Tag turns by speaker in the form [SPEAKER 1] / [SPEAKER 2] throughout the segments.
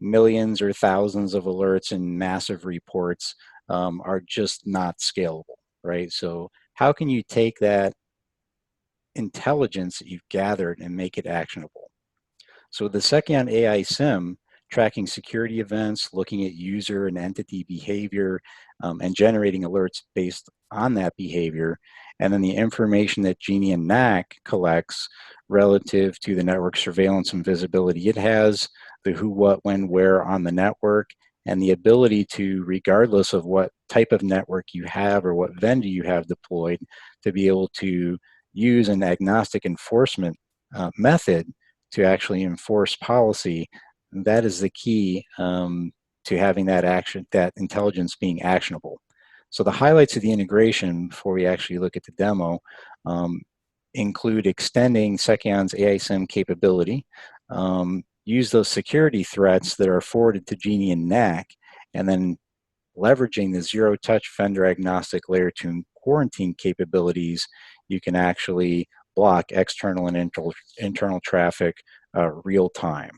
[SPEAKER 1] millions or thousands of alerts and massive reports are just not scalable, right? So how can you take that intelligence that you've gathered and make it actionable? So the Seceon aiSIEM, tracking security events, looking at user and entity behavior, and generating alerts based on that behavior, and then the information that Genian NAC collects relative to the network surveillance and visibility it has, the who, what, when, where on the network, and the ability to, regardless of what type of network you have or what vendor you have deployed, to be able to use an agnostic enforcement method to actually enforce policy. That is the key to having that intelligence being actionable. So the highlights of the integration before we actually look at the demo include extending Seceon's aiSIEM capability, use those security threats that are forwarded to Genian NAC, and then leveraging the zero-touch vendor agnostic layer 2 quarantine capabilities, you can actually block external and internal traffic real time.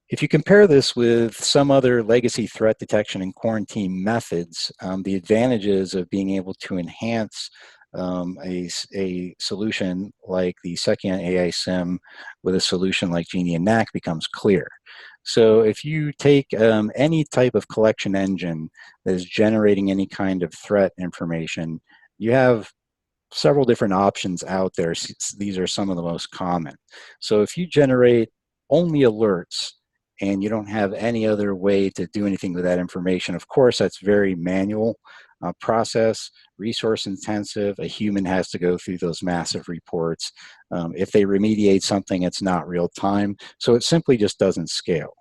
[SPEAKER 1] If you compare this with some other legacy threat detection and quarantine methods, the advantages of being able to enhance a solution like the Seceon aiSIEM with a solution like Genian NAC becomes clear. So if you take any type of collection engine that is generating any kind of threat information, you have several different options out there. These are some of the most common. So if you generate only alerts and you don't have any other way to do anything with that information, of course, that's very manual process, resource intensive. A human has to go through those massive reports. If they remediate something, it's not real time. So it simply just doesn't scale.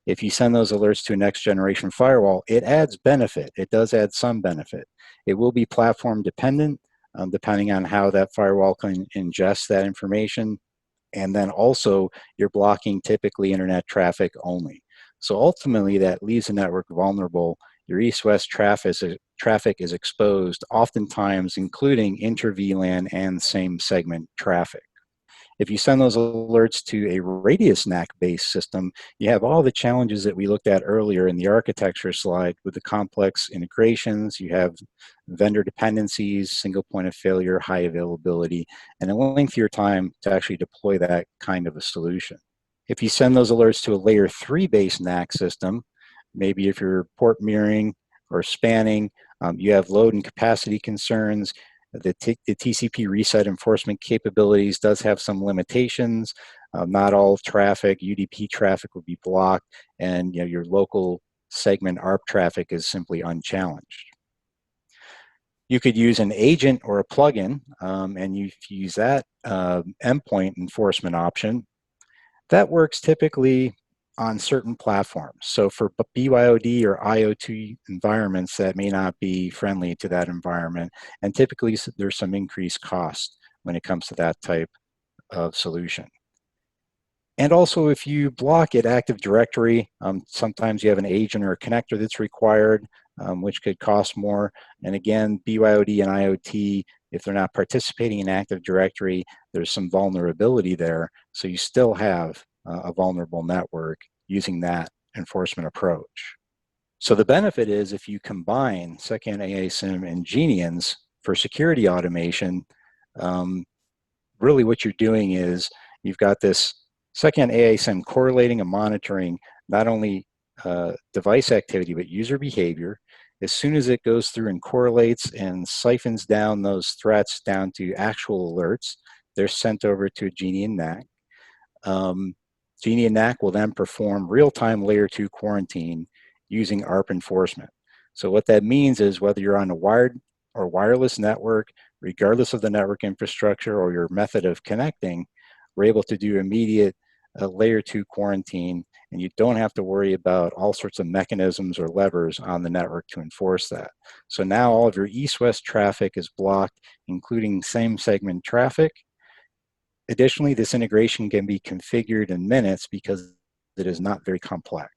[SPEAKER 1] If you send those alerts to a next generation firewall, it adds benefit. It does add some benefit. It will be platform dependent, depending on how that firewall can ingest that information. And then also, you're blocking typically internet traffic only. So ultimately, that leaves the network vulnerable. Your east-west traffic is exposed, oftentimes including inter-VLAN and same segment traffic. If you send those alerts to a radius NAC-based system, you have all the challenges that we looked at earlier in the architecture slide with the complex integrations. You have vendor dependencies, single point of failure, high availability, and a lengthier time to actually deploy that kind of a solution. If you send those alerts to a layer 3 based NAC system, maybe if you're port mirroring or spanning, you have load and capacity concerns. The TCP reset enforcement capabilities does have some limitations. Not all traffic, UDP traffic would be blocked, and your local segment ARP traffic is simply unchallenged. You could use an agent or a plugin, and you use that endpoint enforcement option. That works typically on certain platforms. So for BYOD or IoT environments, that may not be friendly to that environment. And typically there's some increased cost when it comes to that type of solution. And also if you block at Active Directory, sometimes you have an agent or a connector that's required, which could cost more. And again, BYOD and IoT, if they're not participating in Active Directory, there's some vulnerability there. So you still have a vulnerable network using that enforcement approach. So the benefit is if you combine Seceon aiSIEM and Genians for security automation, really what you're doing is you've got this Seceon aiSIEM correlating and monitoring not only device activity, but user behavior. As soon as it goes through and correlates and siphons down those threats down to actual alerts, they're sent over to a Genian NAC. Genian NAC will then perform real-time layer 2 quarantine using ARP enforcement. So what that means is whether you're on a wired or wireless network, regardless of the network infrastructure or your method of connecting, we're able to do immediate layer 2 quarantine, and you don't have to worry about all sorts of mechanisms or levers on the network to enforce that. So now all of your east-west traffic is blocked, including same segment traffic. Additionally, this integration can be configured in minutes because it is not very complex.